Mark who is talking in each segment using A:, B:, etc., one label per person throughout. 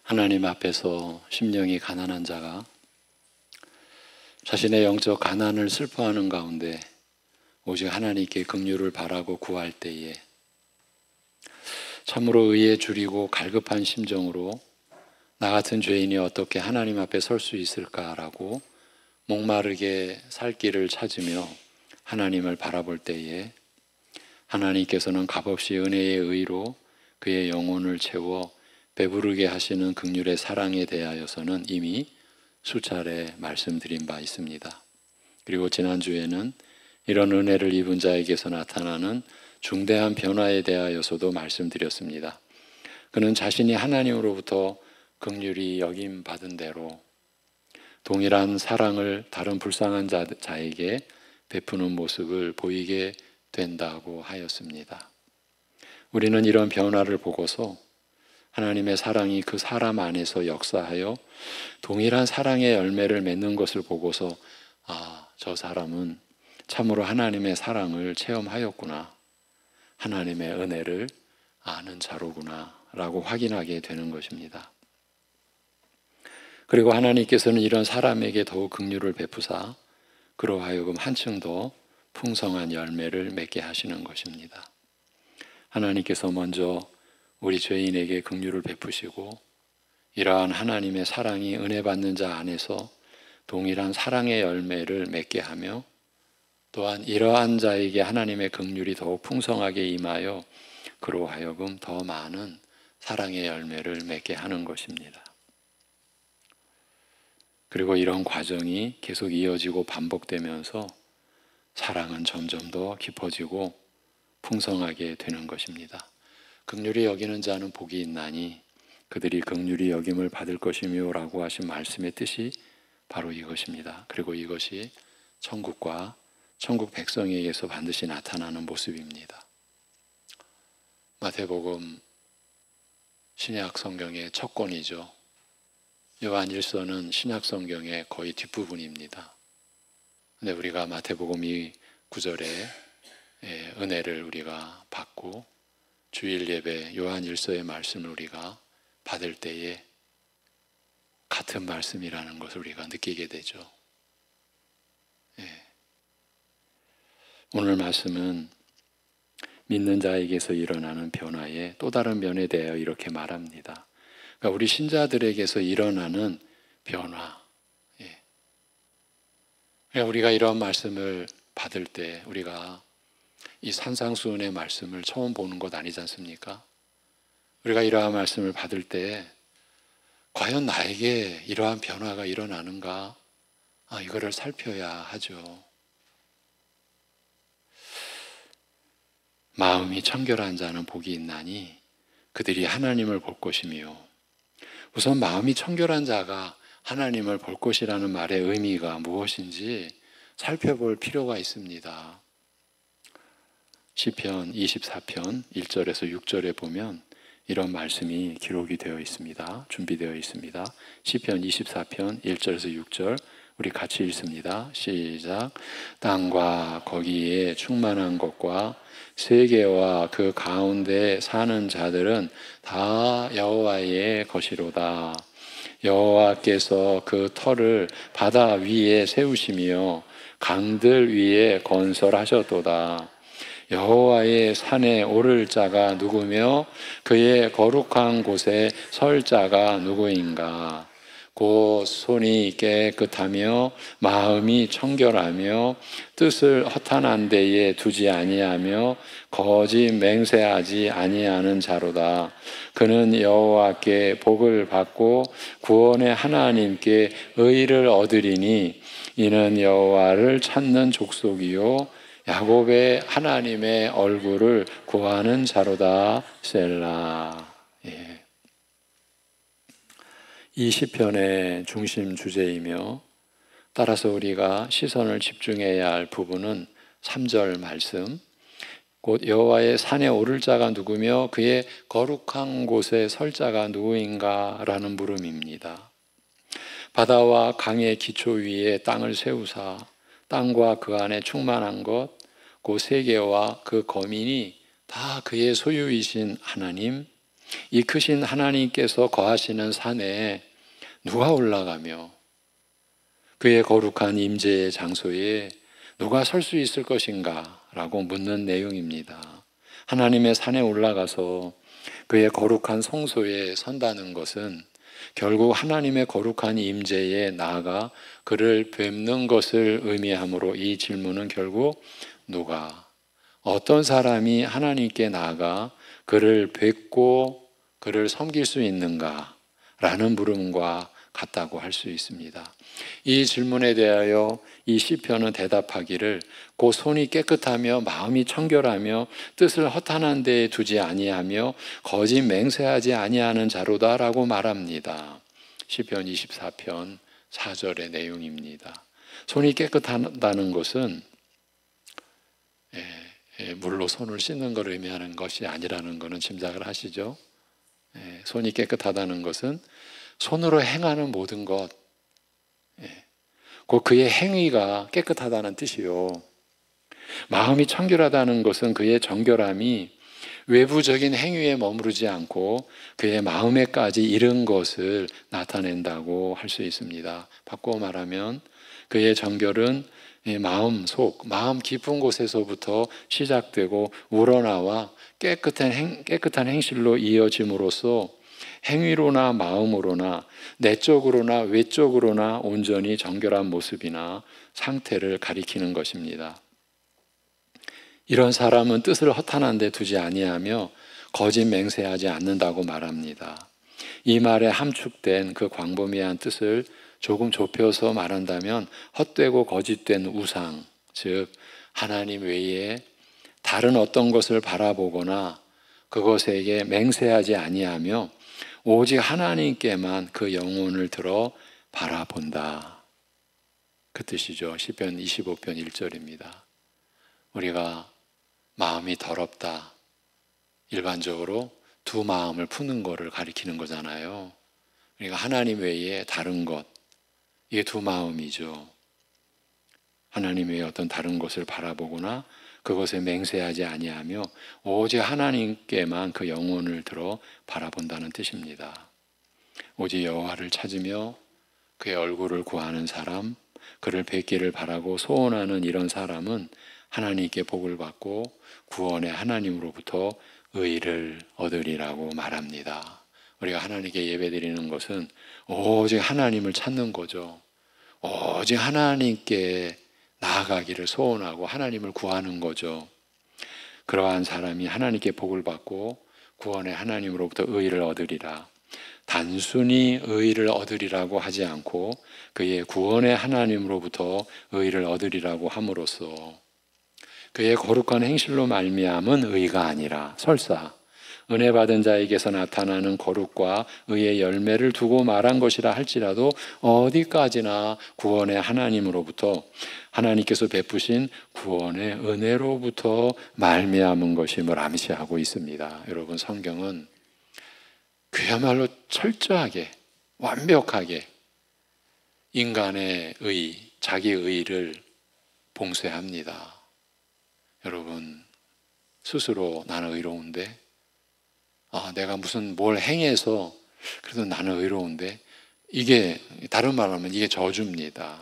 A: 하나님 앞에서 심령이 가난한 자가 자신의 영적 가난을 슬퍼하는 가운데 오직 하나님께 긍휼을 바라고 구할 때에 참으로 의에 줄이고 갈급한 심정으로 나 같은 죄인이 어떻게 하나님 앞에 설 수 있을까라고 목마르게 살 길을 찾으며 하나님을 바라볼 때에 하나님께서는 값없이 은혜의 의로 그의 영혼을 채워 배부르게 하시는 긍휼의 사랑에 대하여서는 이미 수차례 말씀드린 바 있습니다. 그리고 지난주에는 이런 은혜를 입은 자에게서 나타나는 중대한 변화에 대하여서도 말씀드렸습니다. 그는 자신이 하나님으로부터 긍휼히 여김 받은 대로 동일한 사랑을 다른 불쌍한 자에게 베푸는 모습을 보이게 된다고 하였습니다. 우리는 이런 변화를 보고서 하나님의 사랑이 그 사람 안에서 역사하여 동일한 사랑의 열매를 맺는 것을 보고서 저 사람은 참으로 하나님의 사랑을 체험하였구나, 하나님의 은혜를 아는 자로구나 라고 확인하게 되는 것입니다. 그리고 하나님께서는 이런 사람에게 더욱 긍휼을 베푸사 그로 하여금 한층 더 풍성한 열매를 맺게 하시는 것입니다. 하나님께서 먼저 우리 죄인에게 긍휼을 베푸시고 이러한 하나님의 사랑이 은혜 받는 자 안에서 동일한 사랑의 열매를 맺게 하며 또한 이러한 자에게 하나님의 긍휼이 더욱 풍성하게 임하여 그로 하여금 더 많은 사랑의 열매를 맺게 하는 것입니다. 그리고 이런 과정이 계속 이어지고 반복되면서 사랑은 점점 더 깊어지고 풍성하게 되는 것입니다. 긍휼히 여기는 자는 복이 있나니 그들이 긍휼히 여김을 받을 것이며 라고 하신 말씀의 뜻이 바로 이것입니다. 그리고 이것이 천국과 천국 백성에게서 반드시 나타나는 모습입니다. 마태복음 신약 성경의 첫 권이죠. 요한일서는 신약 성경의 거의 뒷부분입니다. 근데 우리가 마태복음 이 9절에 은혜를 우리가 받고 주일 예배 요한일서의 말씀을 우리가 받을 때에 같은 말씀이라는 것을 우리가 느끼게 되죠. 오늘 말씀은 믿는 자에게서 일어나는 변화의 또 다른 면에 대하여 이렇게 말합니다. 그러니까 우리 신자들에게서 일어나는 변화. 그러니까 우리가 이런 말씀을 받을 때 우리가 이 산상수훈의 말씀을 처음 보는 것 아니지 않습니까? 우리가 이러한 말씀을 받을 때 과연 나에게 이러한 변화가 일어나는가? 이거를 살펴야 하죠. 마음이 청결한 자는 복이 있나니 그들이 하나님을 볼 것이며, 우선 마음이 청결한 자가 하나님을 볼 것이라는 말의 의미가 무엇인지 살펴볼 필요가 있습니다. 시편 24편 1절에서 6절에 보면 이런 말씀이 기록이 되어 있습니다. 준비되어 있습니다. 시편 24편 1절에서 6절 우리 같이 읽습니다. 시작. 땅과 거기에 충만한 것과 세계와 그 가운데 사는 자들은 다 여호와의 것이로다. 여호와께서 그 터를 바다 위에 세우시며 강들 위에 건설하셨도다. 여호와의 산에 오를 자가 누구며 그의 거룩한 곳에 설 자가 누구인가? 곧 손이 깨끗하며 마음이 청결하며 뜻을 허탄한 데에 두지 아니하며 거짓 맹세하지 아니하는 자로다. 그는 여호와께 복을 받고 구원의 하나님께 의를 얻으리니 이는 여호와를 찾는 족속이요 야곱의 하나님의 얼굴을 구하는 자로다. 셀라. 이 시편의 중심 주제이며 따라서 우리가 시선을 집중해야 할 부분은 3절 말씀, 곧 여호와의 산에 오를 자가 누구며 그의 거룩한 곳에 설 자가 누구인가 라는 물음입니다. 바다와 강의 기초 위에 땅을 세우사 땅과 그 안에 충만한 것, 그 세계와 그 거민이 다 그의 소유이신 하나님, 이 크신 하나님께서 거하시는 산에 누가 올라가며 그의 거룩한 임재의 장소에 누가 설 수 있을 것인가? 라고 묻는 내용입니다. 하나님의 산에 올라가서 그의 거룩한 성소에 선다는 것은 결국 하나님의 거룩한 임재에 나아가 그를 뵙는 것을 의미하므로 이 질문은 결국 누가, 어떤 사람이 하나님께 나아가 그를 뵙고 그를 섬길 수 있는가? 라는 물음과 같다고 할 수 있습니다. 이 질문에 대하여 이 시편은 대답하기를 곧 손이 깨끗하며 마음이 청결하며 뜻을 허탄한 데에 두지 아니하며 거짓 맹세하지 아니하는 자로다라고 말합니다. 시편 24편 4절의 내용입니다. 손이 깨끗하다는 것은 물로 손을 씻는 것을 의미하는 것이 아니라는 것은 짐작을 하시죠. 손이 깨끗하다는 것은 손으로 행하는 모든 것, 곧 그의 행위가 깨끗하다는 뜻이요. 마음이 청결하다는 것은 그의 정결함이 외부적인 행위에 머무르지 않고 그의 마음에까지 이른 것을 나타낸다고 할 수 있습니다. 바꾸어 말하면 그의 정결은 마음 속, 마음 깊은 곳에서부터 시작되고 우러나와 깨끗한 행실로 이어짐으로써 행위로나 마음으로나 내적으로나 외적으로나 온전히 정결한 모습이나 상태를 가리키는 것입니다. 이런 사람은 뜻을 허탄한 데 두지 아니하며 거짓 맹세하지 않는다고 말합니다. 이 말에 함축된 그 광범위한 뜻을 조금 좁혀서 말한다면 헛되고 거짓된 우상, 즉 하나님 외에 다른 어떤 것을 바라보거나 그것에게 맹세하지 아니하며 오직 하나님께만 그 영혼을 들어 바라본다. 그 뜻이죠. 시편 25편 1절입니다. 우리가 마음이 더럽다. 일반적으로 두 마음을 푸는 것을 가리키는 거잖아요. 그러니까 하나님 외에 다른 것, 이게 두 마음이죠. 하나님 외에 어떤 다른 것을 바라보거나 그것에 맹세하지 아니하며 오직 하나님께만 그 영혼을 들어 바라본다는 뜻입니다. 오직 여호와를 찾으며 그의 얼굴을 구하는 사람, 그를 뵙기를 바라고 소원하는 이런 사람은 하나님께 복을 받고 구원의 하나님으로부터 의를 얻으리라고 말합니다. 우리가 하나님께 예배드리는 것은 오직 하나님을 찾는 거죠. 오직 하나님께 나아가기를 소원하고 하나님을 구하는 거죠. 그러한 사람이 하나님께 복을 받고 구원의 하나님으로부터 의를 얻으리라. 단순히 의를 얻으리라고 하지 않고 그의 구원의 하나님으로부터 의를 얻으리라고 함으로써 그의 거룩한 행실로 말미암은 의가 아니라 설사 은혜 받은 자에게서 나타나는 거룩과 의의 열매를 두고 말한 것이라 할지라도 어디까지나 구원의 하나님으로부터 하나님께서 베푸신 구원의 은혜로부터 말미암은 것임을 암시하고 있습니다. 여러분, 성경은 그야말로 철저하게 완벽하게 인간의 의, 자기 의를 봉쇄합니다. 여러분, 스스로 나는 의로운데 내가 무슨 뭘 행해서 그래도 나는 의로운데, 이게 다른 말로 하면 이게 저주입니다.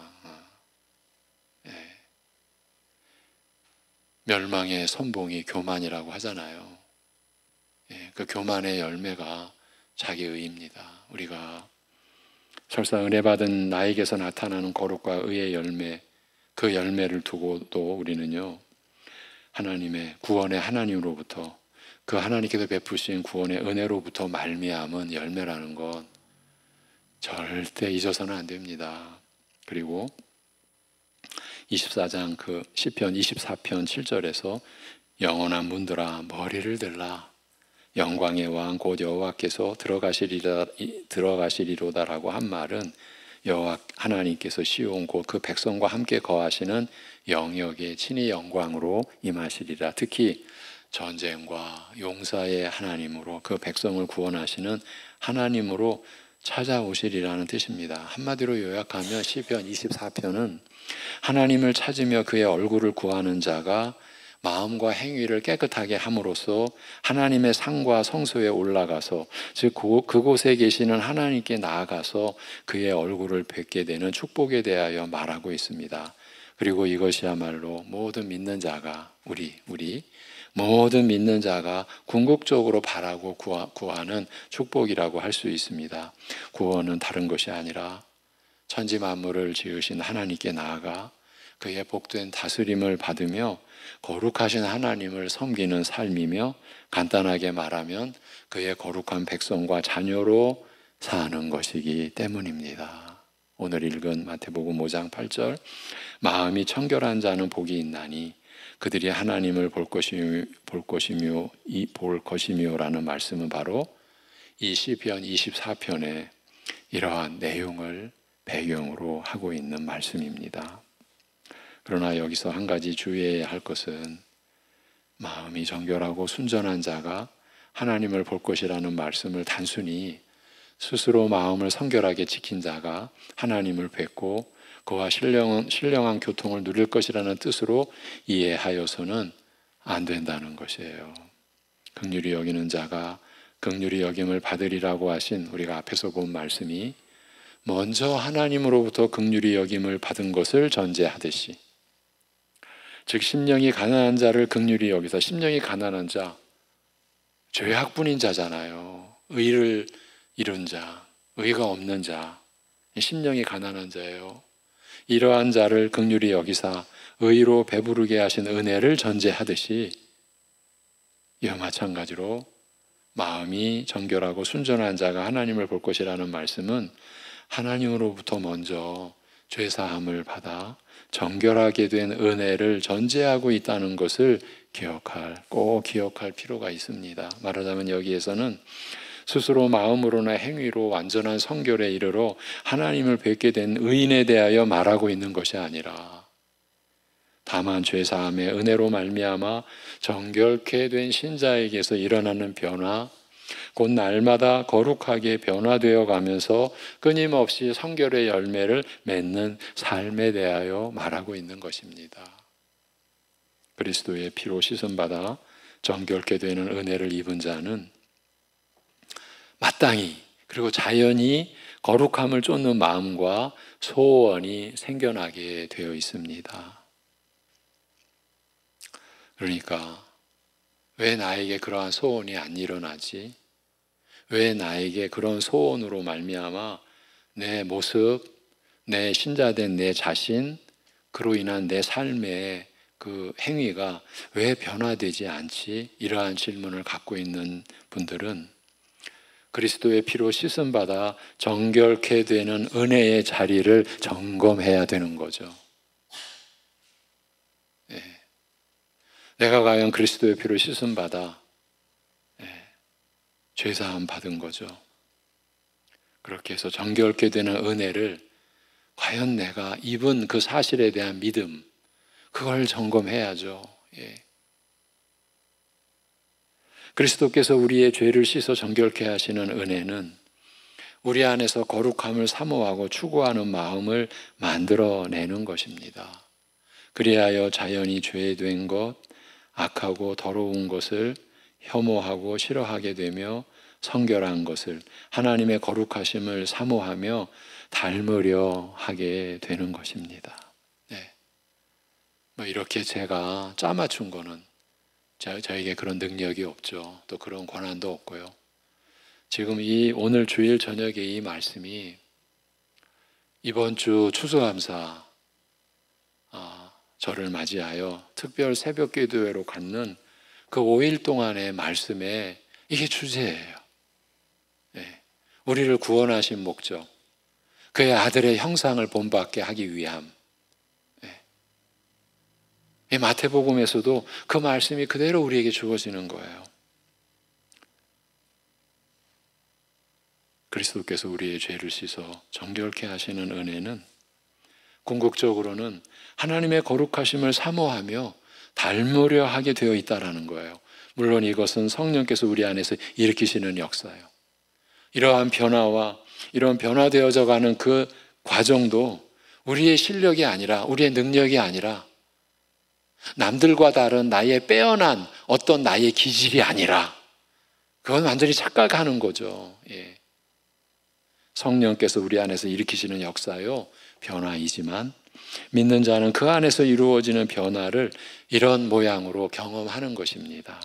A: 멸망의 선봉이 교만이라고 하잖아요. 그 교만의 열매가 자기의입니다. 우리가 설사 은혜 받은 나에게서 나타나는 거룩과 의의 열매, 그 열매를 두고도 우리는요, 하나님의 구원의 하나님으로부터 그 하나님께서 베푸신 구원의 은혜로부터 말미암은 열매라는 것 절대 잊어서는 안 됩니다. 그리고 24장 그 시편 24편 7절에서 영원한 문들아 머리를 들라 영광의 왕 곧 여호와께서 들어가시리로다라고 한 말은 여호와 하나님께서 시온 곧 그 백성과 함께 거하시는 영역의 친히 영광으로 임하시리라. 특히 전쟁과 용사의 하나님으로 그 백성을 구원하시는 하나님으로 찾아오시리라는 뜻입니다. 한마디로 요약하면 시편 24편은 하나님을 찾으며 그의 얼굴을 구하는 자가 마음과 행위를 깨끗하게 함으로써 하나님의 상과 성소에 올라가서, 즉 그곳에 계시는 하나님께 나아가서 그의 얼굴을 뵙게 되는 축복에 대하여 말하고 있습니다. 그리고 이것이야말로 모든 믿는 자가, 우리 모든 믿는 자가 궁극적으로 바라고 구하는 축복이라고 할 수 있습니다. 구원은 다른 것이 아니라 천지 만물을 지으신 하나님께 나아가 그의 복된 다스림을 받으며 거룩하신 하나님을 섬기는 삶이며, 간단하게 말하면 그의 거룩한 백성과 자녀로 사는 것이기 때문입니다. 오늘 읽은 마태복음 5장 8절, 마음이 청결한 자는 복이 있나니 그들이 하나님을 볼 것이며라는 말씀은 바로 이 시편 24편의 이러한 내용을 배경으로 하고 있는 말씀입니다. 그러나 여기서 한 가지 주의해야 할 것은, 마음이 정결하고 순전한 자가 하나님을 볼 것이라는 말씀을 단순히 스스로 마음을 성결하게 지킨 자가 하나님을 뵙고 그와 신령한 교통을 누릴 것이라는 뜻으로 이해하여서는 안 된다는 것이에요. 긍휼히 여기는 자가 긍휼히 여김을 받으리라고 하신 우리가 앞에서 본 말씀이 먼저 하나님으로부터 긍휼히 여김을 받은 것을 전제하듯이, 즉 심령이 가난한 자를 긍휼히 여기서, 심령이 가난한 자, 죄악뿐인 자잖아요. 의를 이룬 자, 의가 없는 자, 심령이 가난한 자예요. 이러한 자를 긍휼히 여기사 의로 배부르게 하신 은혜를 전제하듯이, 이와 마찬가지로 마음이 정결하고 순전한 자가 하나님을 볼 것이라는 말씀은 하나님으로부터 먼저 죄사함을 받아 정결하게 된 은혜를 전제하고 있다는 것을 꼭 기억할 필요가 있습니다. 말하자면 여기에서는 스스로 마음으로나 행위로 완전한 성결에 이르러 하나님을 뵙게 된 의인에 대하여 말하고 있는 것이 아니라, 다만 죄사함의 은혜로 말미암아 정결케 된 신자에게서 일어나는 변화, 곧 날마다 거룩하게 변화되어 가면서 끊임없이 성결의 열매를 맺는 삶에 대하여 말하고 있는 것입니다. 그리스도의 피로 씻음받아 정결케 되는 은혜를 입은 자는 마땅히, 그리고 자연히 거룩함을 쫓는 마음과 소원이 생겨나게 되어 있습니다. 그러니까 왜 나에게 그러한 소원이 안 일어나지? 왜 나에게 그런 소원으로 말미암아 내 모습, 내 신자된 내 자신, 그로 인한 내 삶의 그 행위가 왜 변화되지 않지? 이러한 질문을 갖고 있는 분들은 그리스도의 피로 씻음받아 정결케 되는 은혜의 자리를 점검해야 되는 거죠. 내가 과연 그리스도의 피로 씻음받아 죄사함 받은 거죠. 그렇게 해서 정결케 되는 은혜를 과연 내가 입은 그 사실에 대한 믿음, 그걸 점검해야죠. 그리스도께서 우리의 죄를 씻어 정결케 하시는 은혜는 우리 안에서 거룩함을 사모하고 추구하는 마음을 만들어내는 것입니다. 그리하여 자연히 죄된 것, 악하고 더러운 것을 혐오하고 싫어하게 되며 성결한 것을, 하나님의 거룩하심을 사모하며 닮으려 하게 되는 것입니다. 이렇게 제가 짜맞춘 거는 저에게 그런 능력이 없죠. 또 그런 권한도 없고요. 지금 오늘 주일 저녁에 이 말씀이 이번 주 추수감사 저를 맞이하여 특별 새벽 기도회로 갖는 그 5일 동안의 말씀에 이게 주제예요. 우리를 구원하신 목적, 그의 아들의 형상을 본받게 하기 위함. 이 마태복음에서도 그 말씀이 그대로 우리에게 주어지는 거예요. 그리스도께서 우리의 죄를 씻어 정결케 하시는 은혜는 궁극적으로는 하나님의 거룩하심을 사모하며 닮으려 하게 되어 있다는 거예요. 물론 이것은 성령께서 우리 안에서 일으키시는 역사예요. 이러한 변화와 이런 변화되어져 가는 그 과정도 우리의 실력이 아니라, 우리의 능력이 아니라 남들과 다른 나의 빼어난 어떤 나의 기질이 아니라 그건 완전히 착각하는 거죠. 예. 성령께서 우리 안에서 일으키시는 역사요, 변화이지만 믿는 자는 그 안에서 이루어지는 변화를 이런 모양으로 경험하는 것입니다.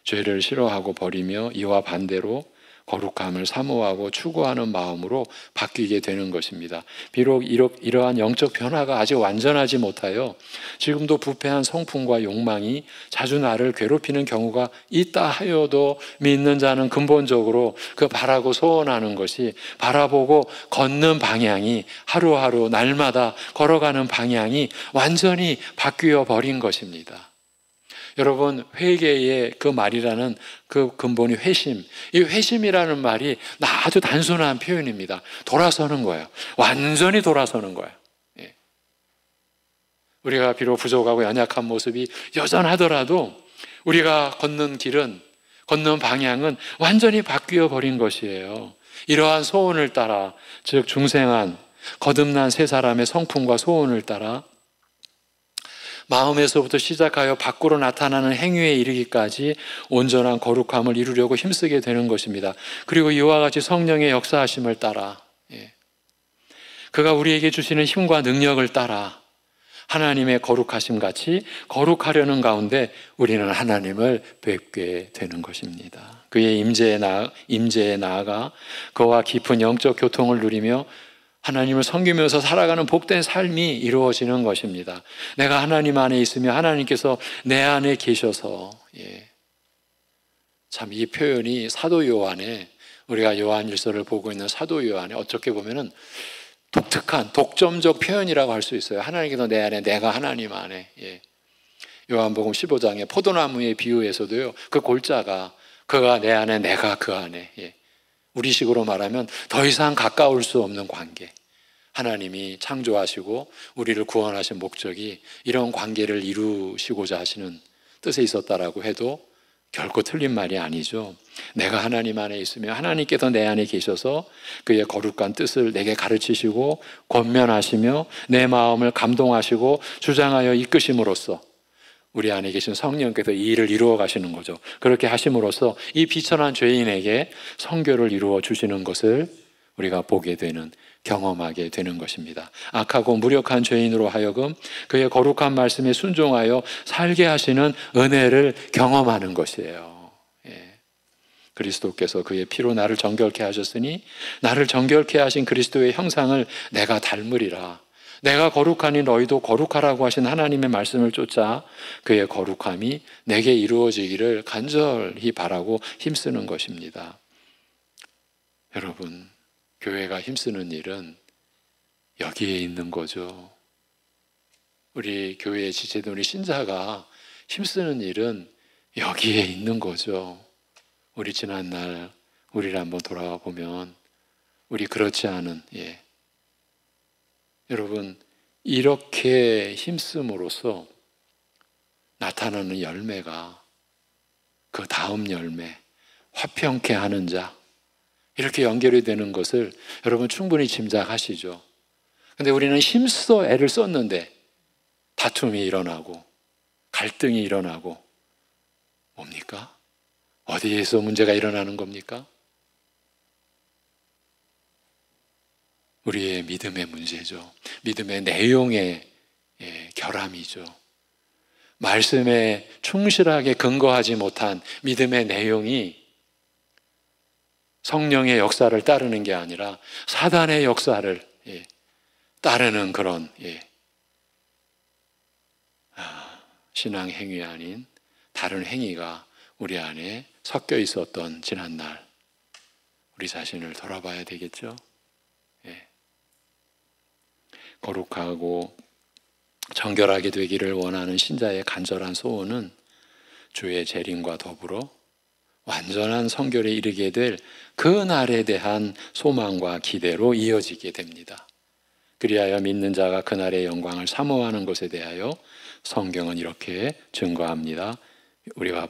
A: 죄를 싫어하고 버리며 이와 반대로 거룩함을 사모하고 추구하는 마음으로 바뀌게 되는 것입니다. 비록 이러한 영적 변화가 아직 완전하지 못하여 지금도 부패한 성품과 욕망이 자주 나를 괴롭히는 경우가 있다 하여도 믿는 자는 근본적으로 그 바라고 소원하는 것이 바라보고 걷는 방향이 하루하루 날마다 걸어가는 방향이 완전히 바뀌어 버린 것입니다. 여러분, 회개의 그 말이라는 그 근본이 회심. 이 회심이라는 말이 아주 단순한 표현입니다. 돌아서는 거예요. 완전히 돌아서는 거예요. 예. 우리가 비록 부족하고 연약한 모습이 여전하더라도 우리가 걷는 길은, 걷는 방향은 완전히 바뀌어 버린 것이에요. 이러한 소원을 따라, 즉 중생한 거듭난 세 사람의 성품과 소원을 따라 마음에서부터 시작하여 밖으로 나타나는 행위에 이르기까지 온전한 거룩함을 이루려고 힘쓰게 되는 것입니다. 그리고 이와 같이 성령의 역사하심을 따라, 그가 우리에게 주시는 힘과 능력을 따라 하나님의 거룩하심 같이 거룩하려는 가운데 우리는 하나님을 뵙게 되는 것입니다. 그의 임재에 나아가 그와 깊은 영적 교통을 누리며 하나님을 섬기면서 살아가는 복된 삶이 이루어지는 것입니다. 내가 하나님 안에 있으며 하나님께서 내 안에 계셔서, 참 이 표현이 사도 요한에, 우리가 요한일서를 보고 있는 사도 요한에 어떻게 보면은 독특한 독점적 표현이라고 할 수 있어요. 하나님께서 내 안에, 내가 하나님 안에. 요한복음 15장의 포도나무의 비유에서도요, 그 골자가 그가 내 안에, 내가 그 안에. 우리식으로 말하면 더 이상 가까울 수 없는 관계. 하나님이 창조하시고 우리를 구원하신 목적이 이런 관계를 이루시고자 하시는 뜻에 있었다라고 해도 결코 틀린 말이 아니죠. 내가 하나님 안에 있으며 하나님께서 내 안에 계셔서 그의 거룩한 뜻을 내게 가르치시고 권면하시며 내 마음을 감동하시고 주장하여 이끄심으로써 우리 안에 계신 성령께서 이 일을 이루어 가시는 거죠. 그렇게 하심으로써 이 비천한 죄인에게 선교를 이루어 주시는 것을 우리가 보게 되는, 경험하게 되는 것입니다. 악하고 무력한 죄인으로 하여금 그의 거룩한 말씀에 순종하여 살게 하시는 은혜를 경험하는 것이에요. 그리스도께서 그의 피로 나를 정결케 하셨으니 나를 정결케 하신 그리스도의 형상을 내가 닮으리라. 내가 거룩하니 너희도 거룩하라고 하신 하나님의 말씀을 쫓아 그의 거룩함이 내게 이루어지기를 간절히 바라고 힘쓰는 것입니다. 여러분, 교회가 힘쓰는 일은 여기에 있는 거죠. 우리 교회의 지체된 우리 신자가 힘쓰는 일은 여기에 있는 거죠. 우리 지난날 우리를 한번 돌아와 보면 우리 그렇지 않은, 여러분, 이렇게 힘씀으로써 나타나는 열매가 그 다음 열매, 화평케 하는 자, 이렇게 연결이 되는 것을 여러분 충분히 짐작하시죠. 근데 우리는 힘써 애를 썼는데 다툼이 일어나고 갈등이 일어나고 뭡니까? 어디에서 문제가 일어나는 겁니까? 우리의 믿음의 문제죠. 믿음의 내용의 결함이죠. 말씀에 충실하게 근거하지 못한 믿음의 내용이 성령의 역사를 따르는 게 아니라 사단의 역사를 따르는 그런 신앙 행위 아닌 다른 행위가 우리 안에 섞여 있었던 지난날 우리 자신을 돌아봐야 되겠죠. 거룩하고 정결하게 되기를 원하는 신자의 간절한 소원은 주의 재림과 더불어 완전한 성결에 이르게 될 그 날에 대한 소망과 기대로 이어지게 됩니다. 그리하여 믿는 자가 그날의 영광을 사모하는 것에 대하여 성경은 이렇게 증거합니다. 우리가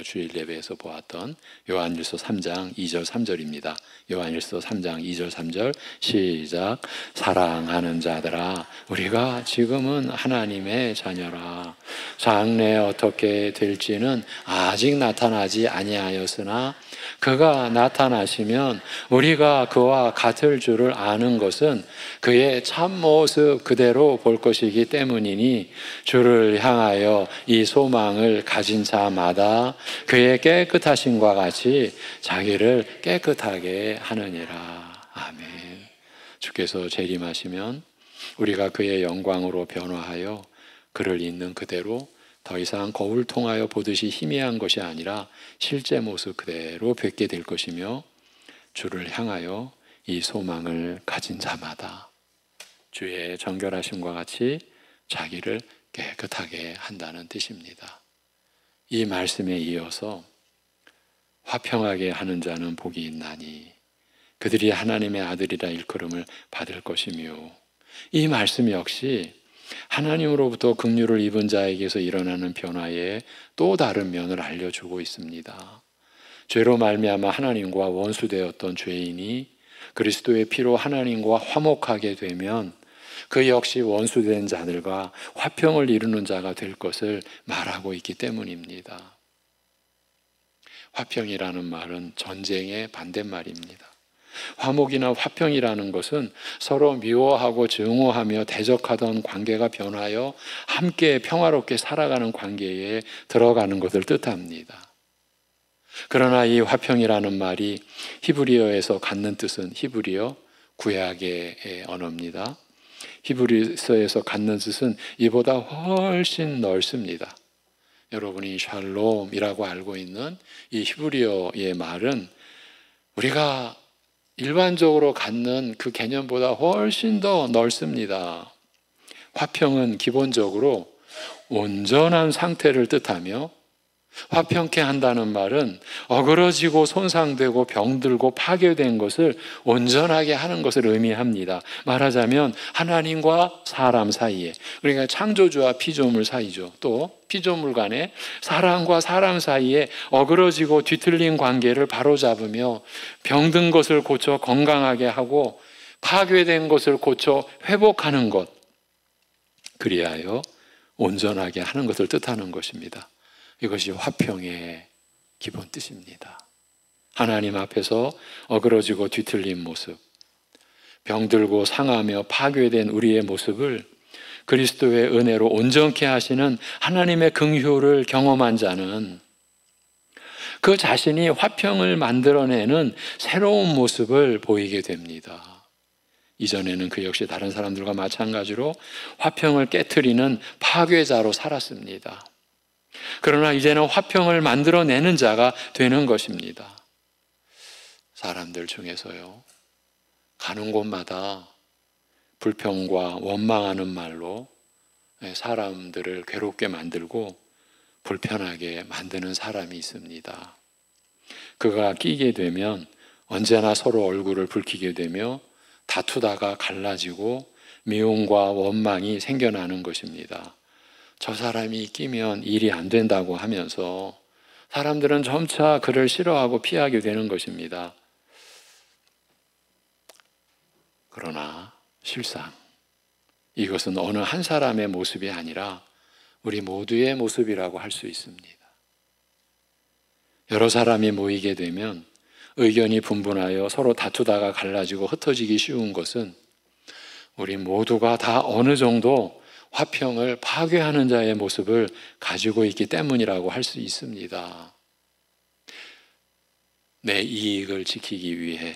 A: 주일 예배에서 보았던 요한일서 3장 2절 3절입니다. 요한일서 3장 2절 3절 시작. 사랑하는 자들아, 우리가 지금은 하나님의 자녀라. 장래 어떻게 될지는 아직 나타나지 아니하였으나 그가 나타나시면 우리가 그와 같을 줄을 아는 것은 그의 참모습 그대로 볼 것이기 때문이니 주를 향하여 이 소망을 가진 자마다 그의 깨끗하심과 같이 자기를 깨끗하게 하느니라. 아멘. 주께서 재림하시면 우리가 그의 영광으로 변화하여 그를 있는 그대로 더 이상 거울 통하여 보듯이 희미한 것이 아니라 실제 모습 그대로 뵙게 될 것이며, 주를 향하여 이 소망을 가진 자마다 주의 정결하심과 같이 자기를 깨끗하게 한다는 뜻입니다. 이 말씀에 이어서 화평하게 하는 자는 복이 있나니 그들이 하나님의 아들이라 일컬음을 받을 것이며, 이 말씀 역시 하나님으로부터 긍휼을 입은 자에게서 일어나는 변화의 또 다른 면을 알려주고 있습니다. 죄로 말미암아 하나님과 원수되었던 죄인이 그리스도의 피로 하나님과 화목하게 되면 그 역시 원수된 자들과 화평을 이루는 자가 될 것을 말하고 있기 때문입니다. 화평이라는 말은 전쟁의 반대말입니다. 화목이나 화평이라는 것은 서로 미워하고 증오하며 대적하던 관계가 변하여 함께 평화롭게 살아가는 관계에 들어가는 것을 뜻합니다. 그러나 이 화평이라는 말이 히브리어에서 갖는 뜻은 히브리어 구약의 언어입니다. 히브리서에서 갖는 뜻은 이보다 훨씬 넓습니다. 여러분이 샬롬이라고 알고 있는 이 히브리어의 말은 우리가 일반적으로 갖는 그 개념보다 훨씬 더 넓습니다. 화평은 기본적으로 온전한 상태를 뜻하며, 화평케 한다는 말은 어그러지고 손상되고 병들고 파괴된 것을 온전하게 하는 것을 의미합니다. 말하자면 하나님과 사람 사이에, 그러니까 창조주와 피조물 사이죠. 또 피조물 간에 사람과 사람 사이에 어그러지고 뒤틀린 관계를 바로잡으며 병든 것을 고쳐 건강하게 하고 파괴된 것을 고쳐 회복하는 것, 그리하여 온전하게 하는 것을 뜻하는 것입니다. 이것이 화평의 기본 뜻입니다. 하나님 앞에서 어그러지고 뒤틀린 모습, 병들고 상하며 파괴된 우리의 모습을 그리스도의 은혜로 온전케 하시는 하나님의 긍휼을 경험한 자는 그 자신이 화평을 만들어내는 새로운 모습을 보이게 됩니다. 이전에는 그 역시 다른 사람들과 마찬가지로 화평을 깨트리는 파괴자로 살았습니다. 그러나 이제는 화평을 만들어내는 자가 되는 것입니다. 사람들 중에서요, 가는 곳마다 불평과 원망하는 말로 사람들을 괴롭게 만들고 불편하게 만드는 사람이 있습니다. 그가 끼게 되면 언제나 서로 얼굴을 붉히게 되며 다투다가 갈라지고 미움과 원망이 생겨나는 것입니다. 저 사람이 끼면 일이 안 된다고 하면서 사람들은 점차 그를 싫어하고 피하게 되는 것입니다. 그러나 실상 이것은 어느 한 사람의 모습이 아니라 우리 모두의 모습이라고 할 수 있습니다. 여러 사람이 모이게 되면 의견이 분분하여 서로 다투다가 갈라지고 흩어지기 쉬운 것은 우리 모두가 다 어느 정도 화평을 파괴하는 자의 모습을 가지고 있기 때문이라고 할 수 있습니다. 내 이익을 지키기 위해,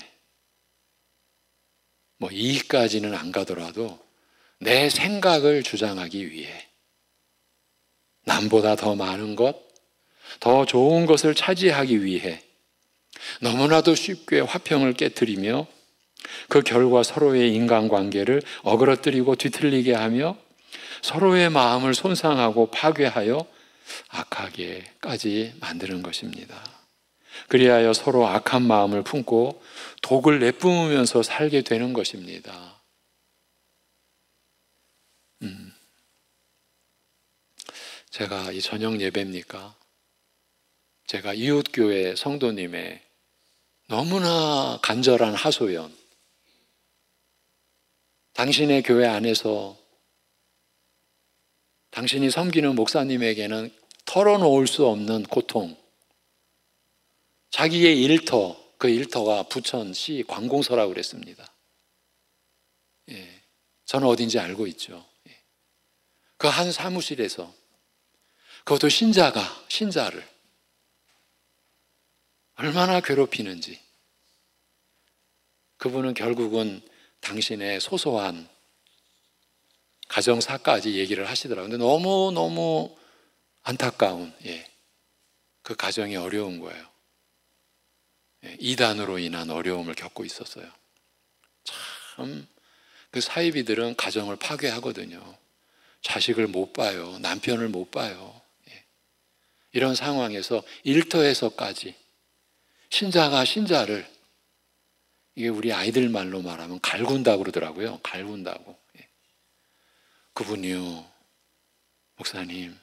A: 이익까지는 안 가더라도 내 생각을 주장하기 위해 남보다 더 많은 것, 더 좋은 것을 차지하기 위해 너무나도 쉽게 화평을 깨트리며 그 결과 서로의 인간관계를 어그러뜨리고 뒤틀리게 하며 서로의 마음을 손상하고 파괴하여 악하게까지 만드는 것입니다. 그리하여 서로 악한 마음을 품고 독을 내뿜으면서 살게 되는 것입니다. 제가 이 저녁 예배입니까? 제가 이웃교회 성도님의 너무나 간절한 하소연, 당신의 교회 안에서 당신이 섬기는 목사님에게는 털어놓을 수 없는 고통, 자기의 일터, 그 일터가 부천시 관공서라고 그랬습니다. 예, 저는 어딘지 알고 있죠. 예. 그 한 사무실에서 그것도 신자를 얼마나 괴롭히는지, 그분은 결국은 당신의 소소한 가정사까지 얘기를 하시더라고요. 근데 너무너무 안타까운, 그 가정이 어려운 거예요. 이단으로 인한 어려움을 겪고 있었어요. 참, 그 사이비들은 가정을 파괴하거든요. 자식을 못 봐요. 남편을 못 봐요. 이런 상황에서 일터에서까지 신자가 신자를, 이게 우리 아이들 말로 말하면 갈군다고 그러더라고요. 갈군다고. 그분이요, 목사님,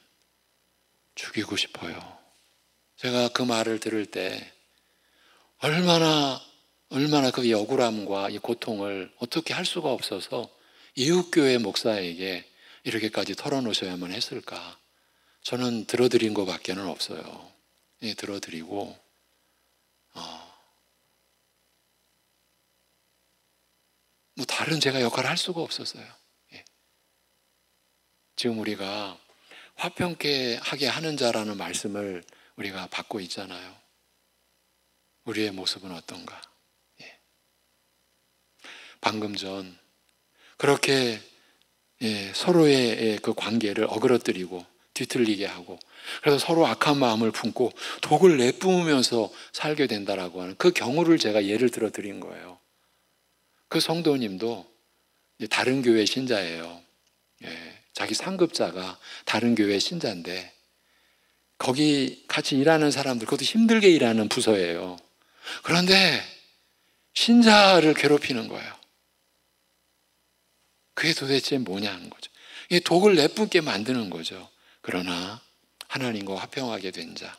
A: 죽이고 싶어요. 제가 그 말을 들을 때 얼마나 그 억울함과 이 고통을 어떻게 할 수가 없어서 이웃교회 목사에게 이렇게까지 털어놓으셔야만 했을까. 저는 들어드린 것밖에는 없어요. 들어드리고 뭐 다른 제가 역할을 할 수가 없었어요. 지금 우리가 화평케 하게 하는 자라는 말씀을 우리가 받고 있잖아요. 우리의 모습은 어떤가? 방금 전 그렇게 서로의 그 관계를 어그러뜨리고 뒤틀리게 하고, 그래서 서로 악한 마음을 품고 독을 내뿜으면서 살게 된다라고 하는 그 경우를 제가 예를 들어 드린 거예요. 그 성도님도 다른 교회 신자예요. 자기 상급자가 다른 교회 신자인데 거기 같이 일하는 사람들, 그것도 힘들게 일하는 부서예요. 그런데 신자를 괴롭히는 거예요. 그게 도대체 뭐냐는 거죠. 이게 독을 내뿜게 만드는 거죠. 그러나 하나님과 화평하게 된 자,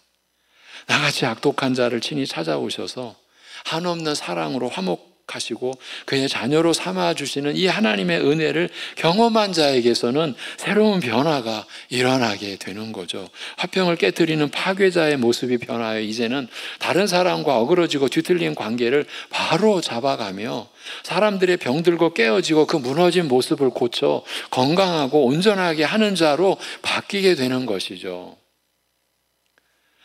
A: 나같이 악독한 자를 친히 찾아오셔서 한없는 사랑으로 화목하시고 그의 자녀로 삼아주시는 이 하나님의 은혜를 경험한 자에게서는 새로운 변화가 일어나게 되는 거죠. 화평을 깨뜨리는 파괴자의 모습이 변하여 이제는 다른 사람과 어그러지고 뒤틀린 관계를 바로 잡아가며 사람들의 병들고 깨어지고 그 무너진 모습을 고쳐 건강하고 온전하게 하는 자로 바뀌게 되는 것이죠.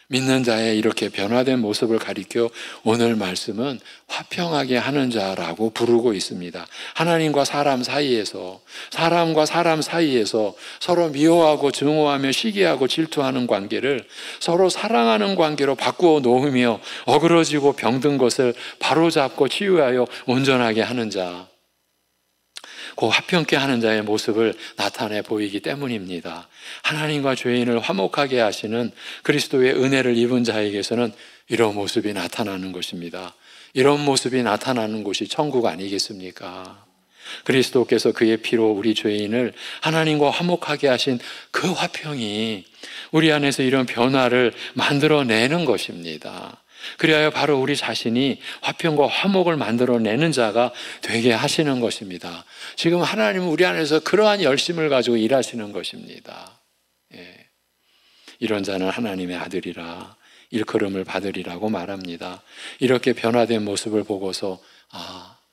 A: 믿는 자의 이렇게 변화된 모습을 가리켜 오늘 말씀은 화평하게 하는 자라고 부르고 있습니다. 하나님과 사람 사이에서, 사람과 사람 사이에서 서로 미워하고 증오하며 시기하고 질투하는 관계를 서로 사랑하는 관계로 바꾸어 놓으며 어그러지고 병든 것을 바로잡고 치유하여 온전하게 하는 자, 그 화평케 하는 자의 모습을 나타내 보이기 때문입니다. 하나님과 죄인을 화목하게 하시는 그리스도의 은혜를 입은 자에게서는 이런 모습이 나타나는 것입니다. 이런 모습이 나타나는 곳이 천국 아니겠습니까? 그리스도께서 그의 피로 우리 죄인을 하나님과 화목하게 하신 그 화평이 우리 안에서 이런 변화를 만들어내는 것입니다. 그리하여 바로 우리 자신이 화평과 화목을 만들어내는 자가 되게 하시는 것입니다. 지금 하나님은 우리 안에서 그러한 열심을 가지고 일하시는 것입니다. 이런 자는 하나님의 아들이라 일컬음을 받으리라고 말합니다. 이렇게 변화된 모습을 보고서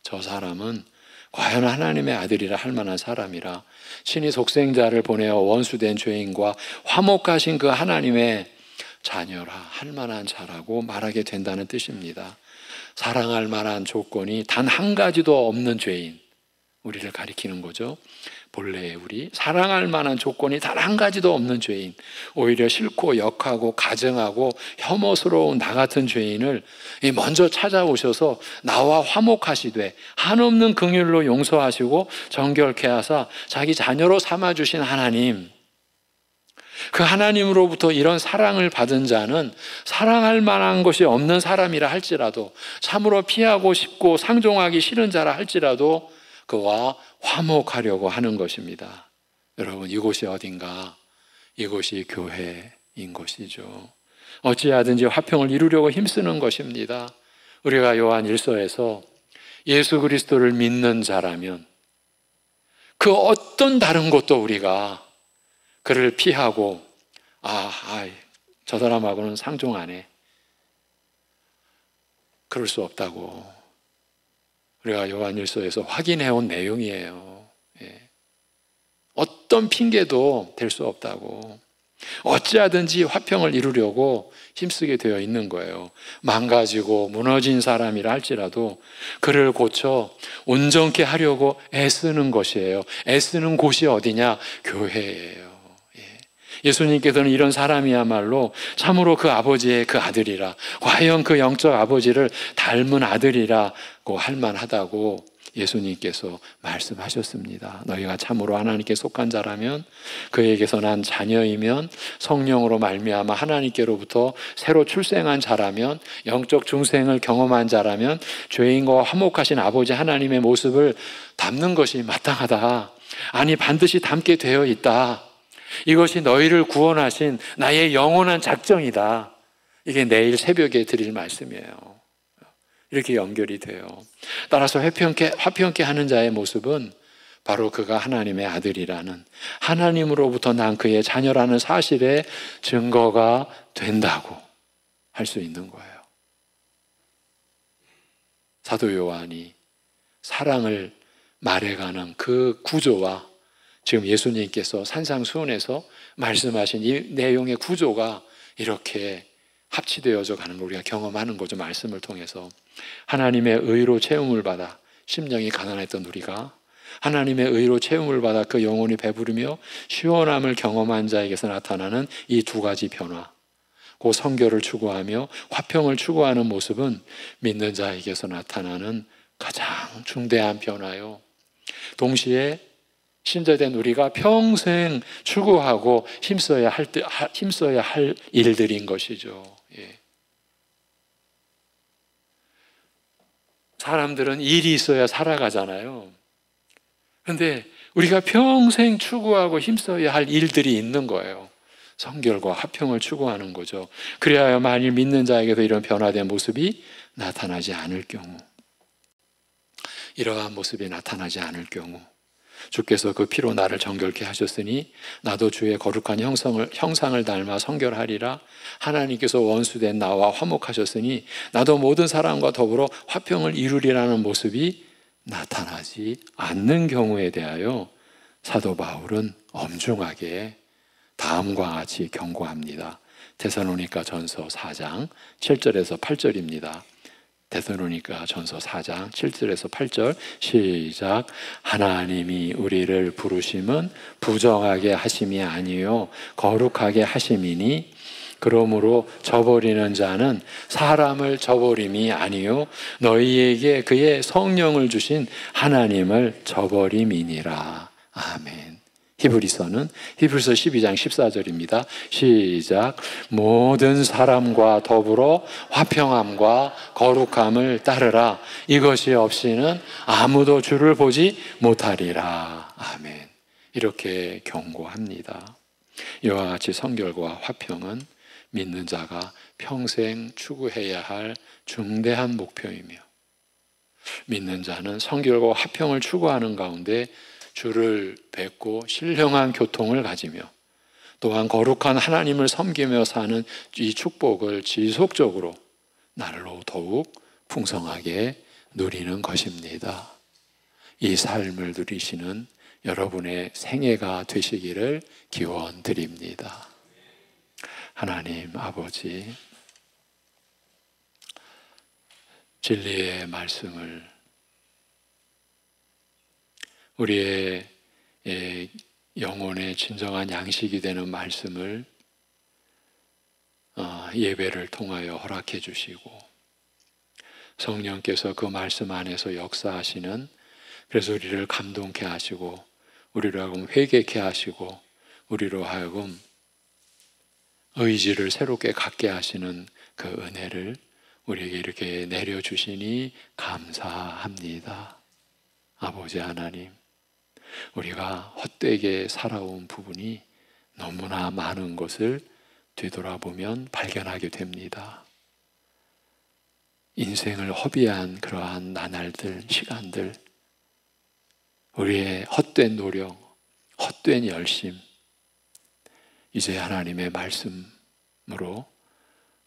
A: 저 사람은 과연 하나님의 아들이라 할 만한 사람이라, 친히 독생자를 보내어 원수된 죄인과 화목하신 그 하나님의 자녀라 할 만한 자라고 말하게 된다는 뜻입니다. 사랑할 만한 조건이 단 한 가지도 없는 죄인, 우리를 가리키는 거죠. 본래의 우리, 사랑할 만한 조건이 단 한 가지도 없는 죄인, 오히려 싫고 역하고 가증하고 혐오스러운 나 같은 죄인을 먼저 찾아오셔서 나와 화목하시되 한없는 긍휼로 용서하시고 정결케 하사 자기 자녀로 삼아주신 하나님, 그 하나님으로부터 이런 사랑을 받은 자는 사랑할 만한 것이 없는 사람이라 할지라도, 참으로 피하고 싶고 상종하기 싫은 자라 할지라도 그와 화목하려고 하는 것입니다. 여러분, 이곳이 어딘가 이것이 교회인 것이죠. 어찌하든지 화평을 이루려고 힘쓰는 것입니다. 우리가 요한 1서에서 예수 그리스도를 믿는 자라면 그 어떤 다른 것도 우리가 그를 피하고 저 사람하고는 상종 안 해. 그럴 수 없다고 우리가 요한 1서에서 확인해온 내용이에요. 예. 어떤 핑계도 될 수 없다고. 어찌하든지 화평을 이루려고 힘쓰게 되어 있는 거예요. 망가지고 무너진 사람이라 할지라도 그를 고쳐 온전케 하려고 애쓰는 것이에요. 애쓰는 곳이 어디냐? 교회예요. 예수님께서는 이런 사람이야말로 참으로 그 아버지의 그 아들이라, 과연 그 영적 아버지를 닮은 아들이라고 할 만하다고 예수님께서 말씀하셨습니다. 너희가 참으로 하나님께 속한 자라면, 그에게서 난 자녀이면, 성령으로 말미암아 하나님께로부터 새로 출생한 자라면, 영적 중생을 경험한 자라면 죄인과 화목하신 아버지 하나님의 모습을 담는 것이 마땅하다. 아니, 반드시 담게 되어 있다. 이것이 너희를 구원하신 나의 영원한 작정이다. 이게 내일 새벽에 드릴 말씀이에요. 이렇게 연결이 돼요. 따라서 화평케 하는 자의 모습은 바로 그가 하나님의 아들이라는, 하나님으로부터 난 그의 자녀라는 사실의 증거가 된다고 할 수 있는 거예요. 사도 요한이 사랑을 말해가는 그 구조와 지금 예수님께서 산상수훈에서 말씀하신 이 내용의 구조가 이렇게 합치되어져 가는 걸 우리가 경험하는 거죠. 말씀을 통해서 하나님의 의로 채움을 받아 심령이 가난했던 우리가 하나님의 의로 채움을 받아 그 영혼이 배부르며 시원함을 경험한 자에게서 나타나는 이 두 가지 변화, 그 성결을 추구하며 화평을 추구하는 모습은 믿는 자에게서 나타나는 가장 중대한 변화요. 동시에 신자된 우리가 평생 추구하고 힘써야 할 일들인 것이죠. 예. 사람들은 일이 있어야 살아가잖아요. 그런데 우리가 평생 추구하고 힘써야 할 일들이 있는 거예요. 성결과 화평을 추구하는 거죠. 그래야 만일 믿는 자에게도 이런 변화된 모습이 나타나지 않을 경우, 이러한 모습이 나타나지 않을 경우, 주께서 그 피로 나를 정결케 하셨으니 나도 주의 거룩한 형상을 닮아 성결하리라. 하나님께서 원수된 나와 화목하셨으니 나도 모든 사람과 더불어 화평을 이루리라는 모습이 나타나지 않는 경우에 대하여 사도 바울은 엄중하게 다음과 같이 경고합니다. 데살로니가 전서 4장 7절에서 8절입니다. 데살로니가 전서 4장 7절에서 8절 시작. 하나님이 우리를 부르심은 부정하게 하심이 아니요 거룩하게 하심이니 그러므로 저버리는 자는 사람을 저버림이 아니요 너희에게 그의 성령을 주신 하나님을 저버림이니라. 아멘. 히브리서는 히브리서 12장 14절입니다. 시작. 모든 사람과 더불어 화평함과 거룩함을 따르라. 이것이 없이는 아무도 주를 보지 못하리라. 아멘. 이렇게 경고합니다. 이와 같이 성결과 화평은 믿는 자가 평생 추구해야 할 중대한 목표이며, 믿는 자는 성결과 화평을 추구하는 가운데 주를 뵙고 신령한 교통을 가지며 또한 거룩한 하나님을 섬기며 사는 이 축복을 지속적으로 날로 더욱 풍성하게 누리는 것입니다. 이 삶을 누리시는 여러분의 생애가 되시기를 기원드립니다. 하나님 아버지, 진리의 말씀을 우리의 영혼의 진정한 양식이 되는 말씀을 예배를 통하여 허락해 주시고 성령께서 그 말씀 안에서 역사하시는, 그래서 우리를 감동케 하시고 우리로 하여금 회개케 하시고 우리로 하여금 의지를 새롭게 갖게 하시는 그 은혜를 우리에게 이렇게 내려주시니 감사합니다. 아버지 하나님, 우리가 헛되게 살아온 부분이 너무나 많은 것을 되돌아보면 발견하게 됩니다. 인생을 허비한 그러한 나날들, 시간들, 우리의 헛된 노력, 헛된 열심, 이제 하나님의 말씀으로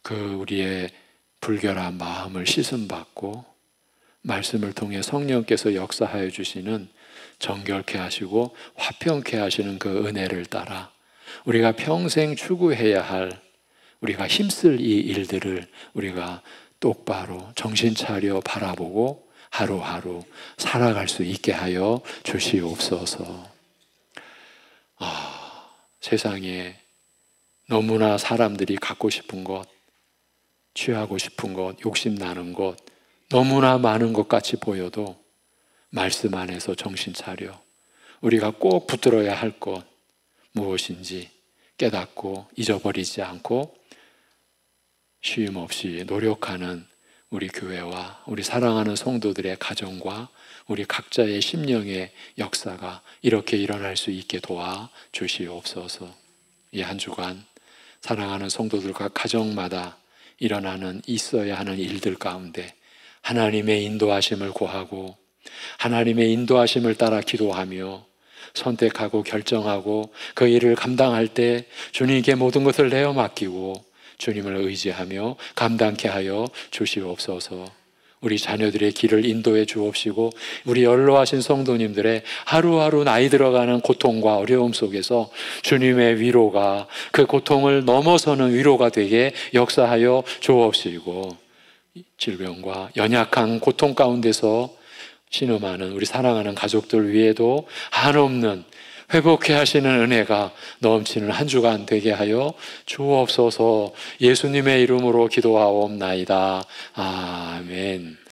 A: 그 우리의 불결한 마음을 씻음받고 말씀을 통해 성령께서 역사하여 주시는 정결케 하시고 화평케 하시는 그 은혜를 따라 우리가 평생 추구해야 할, 우리가 힘쓸 이 일들을 우리가 똑바로 정신 차려 바라보고 하루하루 살아갈 수 있게 하여 주시옵소서. 세상에 너무나 사람들이 갖고 싶은 것, 취하고 싶은 것, 욕심나는 것, 너무나 많은 것 같이 보여도 말씀 안에서 정신 차려 우리가 꼭 붙들어야 할 것 무엇인지 깨닫고 잊어버리지 않고 쉼 없이 노력하는 우리 교회와 우리 사랑하는 성도들의 가정과 우리 각자의 심령의 역사가 이렇게 일어날 수 있게 도와 주시옵소서. 이 한 주간 사랑하는 성도들과 가정마다 일어나는 있어야 하는 일들 가운데 하나님의 인도하심을 구하고 하나님의 인도하심을 따라 기도하며 선택하고 결정하고 그 일을 감당할 때 주님께 모든 것을 내어 맡기고 주님을 의지하며 감당케 하여 주시옵소서. 우리 자녀들의 길을 인도해 주옵시고 우리 연로하신 성도님들의 하루하루 나이 들어가는 고통과 어려움 속에서 주님의 위로가 그 고통을 넘어서는 위로가 되게 역사하여 주옵시고 질병과 연약한 고통 가운데서 신음하는 우리 사랑하는 가족들 위에도 한없는 회복해 하시는 은혜가 넘치는 한 주간 되게 하여 주옵소서. 예수님의 이름으로 기도하옵나이다. 아멘.